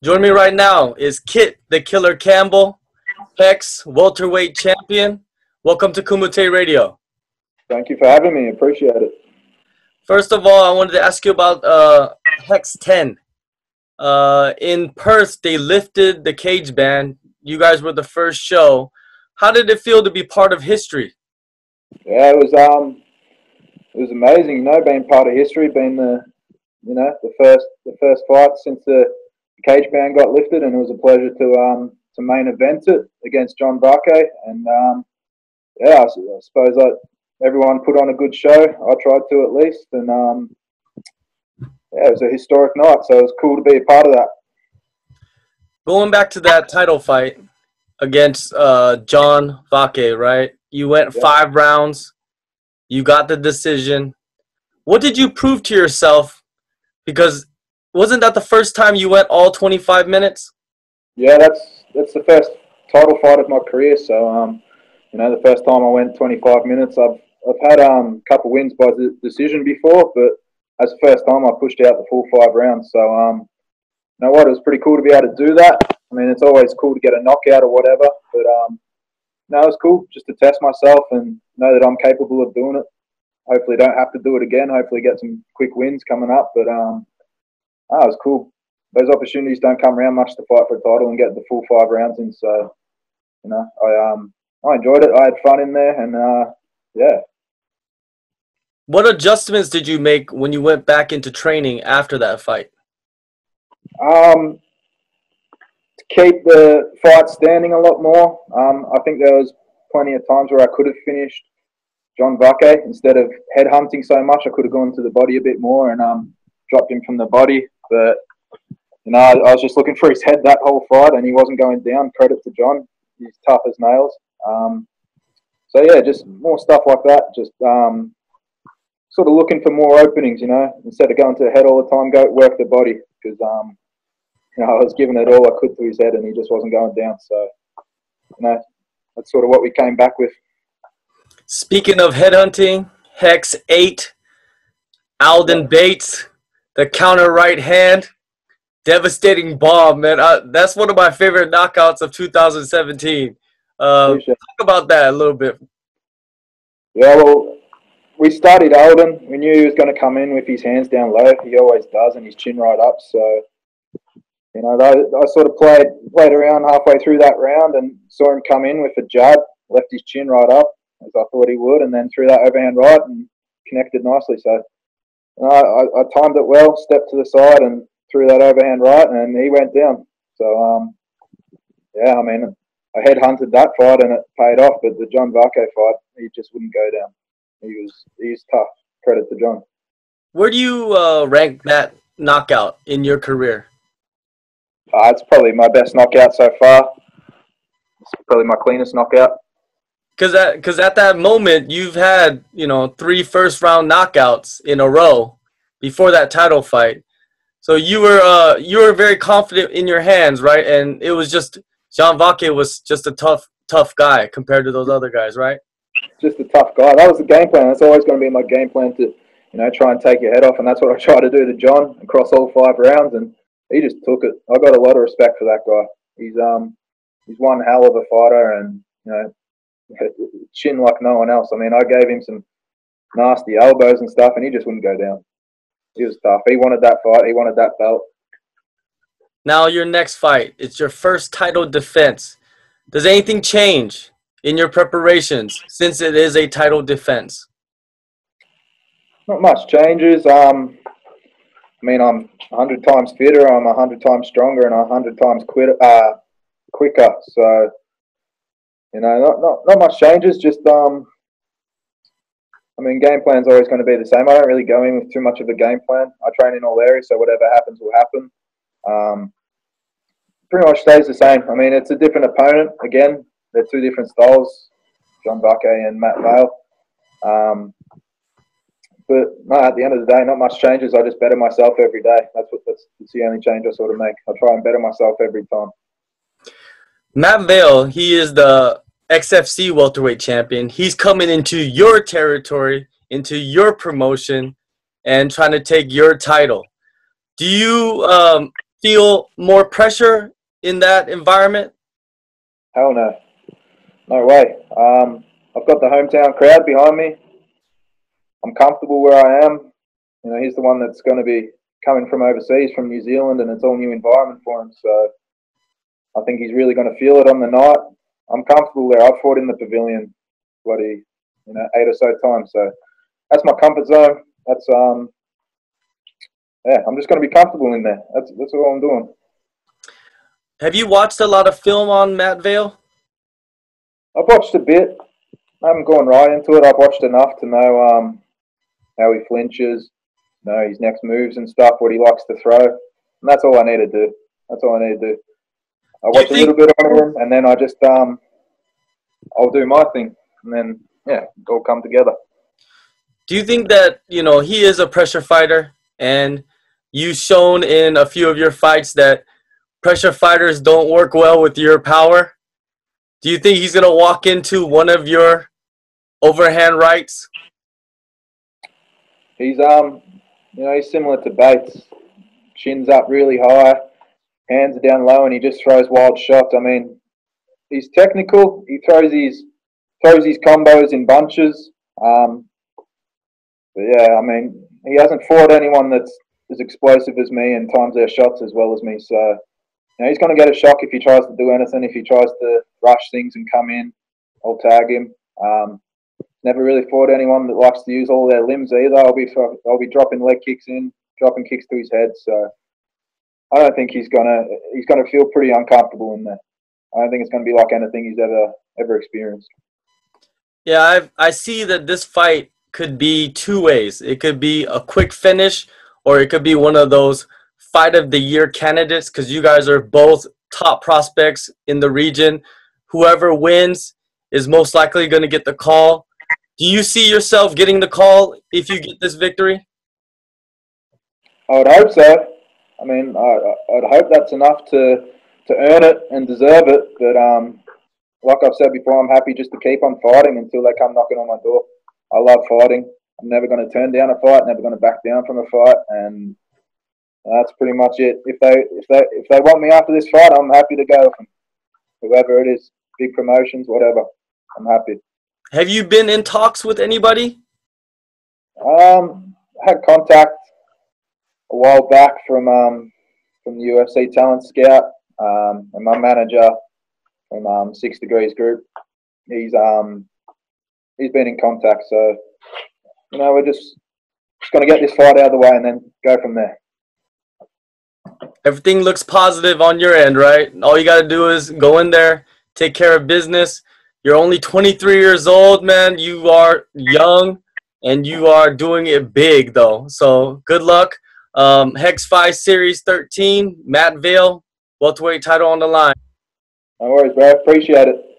Joining me right now is Kitt the Killer Campbell, Hex Welterweight Champion. Welcome to Kumite Radio. Thank you for having me. Appreciate it. First of all, I wanted to ask you about Hex 10. In Perth, they lifted the cage ban. You guys were the first show. How did it feel to be part of history? Yeah, it was amazing. You know, being part of history, being the first fight since the cage ban got lifted, and it was a pleasure to main event it against John Vake. And I suppose everyone put on a good show. I tried to at least, and it was a historic night, so it was cool to be a part of that. Going back to that title fight against John Vake, right? You went 5 rounds. You got the decision. What did you prove to yourself? Because wasn't that the first time you went all 25 minutes? Yeah, that's the first title fight of my career. So, the first time I went 25 minutes. I've had a couple wins by decision before, but that's the first time I pushed out the full 5 rounds. So, you know what? It was pretty cool to be able to do that. I mean, it's always cool to get a knockout or whatever, but no, it was cool just to test myself and know that I'm capable of doing it. Hopefully, don't have to do it again. Hopefully, get some quick wins coming up. But it was cool. Those opportunities don't come around much to fight for a title and get the full 5 rounds in. So, I enjoyed it. I had fun in there, and yeah. What adjustments did you make when you went back into training after that fight? To keep the fight standing a lot more. I think there was plenty of times where I could have finished John Vake instead of headhunting so much. I could have gone to the body a bit more and dropped him from the body. But I was just looking for his head that whole fight, and he wasn't going down. Credit to John, he's tough as nails. So yeah, just more stuff like that. Just sort of looking for more openings, instead of going to the head all the time, go work the body, because I was giving it all I could to his head, and he just wasn't going down. So that's sort of what we came back with. Speaking of headhunting, Hex 8, Alden Bates, the counter right hand, devastating bomb, man. That's one of my favorite knockouts of 2017. Talk about that a little bit. Yeah, well, we studied Alden. We knew he was going to come in with his hands down low. He always does, and his chin right up. So, I sort of played around halfway through that round and saw him come in with a jab, left his chin right up, as I thought he would, and then threw that overhand right and connected nicely. So I timed it well, stepped to the side and threw that overhand right, and he went down. So, I headhunted that fight and it paid off, but the John Vake fight, he just wouldn't go down. He's tough. Credit to John. Where do you rank that knockout in your career? It's probably my best knockout so far. It's probably my cleanest knockout. Because at that moment, you've had, 3 first-round knockouts in a row before that title fight. So you were very confident in your hands, right? And it was just John Vake was just a tough guy compared to those other guys, right? Just a tough guy. That was the game plan. That's always going to be my game plan, to try and take your head off, and that's what I tried to do to John across all 5 rounds, and he just took it. I got a lot of respect for that guy. He's one hell of a fighter, and chin like no one else. I mean, I gave him some nasty elbows and stuff, and he just wouldn't go down. He was tough. He wanted that fight. He wanted that belt. Now your next fight, it's your first title defense. Does anything change in your preparations since it is a title defense? Not much changes. I'm 100 times fitter. I'm 100 times stronger, and 100 times quicker. So, not much changes. Just game plan's always going to be the same. I don't really go in with too much of a game plan. I train in all areas, so whatever happens will happen. Pretty much stays the same. I mean, it's a different opponent. Again, they're 2 different styles, John Vake and Matt Vaile. But no, at the end of the day, not much changes. I just better myself every day. That's the only change I sort of make. I try and better myself every time. Matt Vaile, he is the XFC welterweight champion. He's coming into your territory, into your promotion, and trying to take your title. Do you feel more pressure in that environment? Hell no. No way. I've got the hometown crowd behind me. I'm comfortable where I am. You know, he's the one that's going to be coming from overseas, from New Zealand, and it's all new environment for him. So I think he's really going to feel it on the night. I'm comfortable there. I've fought in the pavilion, bloody, 8 or so times. So that's my comfort zone. That's yeah. I'm just going to be comfortable in there. That's all I'm doing. Have you watched a lot of film on Matt Vaile? I've watched a bit. I haven't gone right into it. I've watched enough to know how he flinches, his next moves and stuff, what he likes to throw. And that's all I need to do. That's all I need to do. I watch a little bit on him, and then I just I'll do my thing, and then yeah, it all come together. Do you think that he is a pressure fighter, and you've shown in a few of your fights that pressure fighters don't work well with your power? Do you think he's gonna walk into one of your overhand rights? He's he's similar to Bates. Chin's up really high, hands are down low, and he just throws wild shots. I mean, he's technical. He throws his combos in bunches. But yeah, I mean, he hasn't fought anyone that's as explosive as me and times their shots as well as me. So he's going to get a shock if he tries to do anything. If he tries to rush things and come in, I'll tag him. Never really fought anyone that likes to use all their limbs either. I'll be dropping leg kicks in, dropping kicks to his head. So I don't think he's gonna feel pretty uncomfortable in there. I don't think it's gonna be like anything he's ever experienced. Yeah, I see that this fight could be two ways. It could be a quick finish, or it could be one of those fight of the year candidates, because you guys are both top prospects in the region. Whoever wins is most likely going to get the call. Do you see yourself getting the call if you get this victory? I would hope so. I mean, I'd hope that's enough to earn it and deserve it. But like I've said before, I'm happy just to keep on fighting until they come knocking on my door. I love fighting. I'm never going to turn down a fight. Never going to back down from a fight. And that's pretty much it. If they want me after this fight, I'm happy to go with them. Whoever it is, big promotions, whatever. I'm happy. Have you been in talks with anybody? I had contact a while back from the UFC Talent Scout, and my manager from 6 Degrees Group. He's been in contact, so we're just going to get this fight out of the way and then go from there. Everything looks positive on your end, right? All you got to do is go in there, take care of business. You're only 23 years old, man. You are young, and you are doing it big, though. So good luck. Hex Fight Series 13, Matt Vaile, welterweight title on the line. No worries, bro. Appreciate it.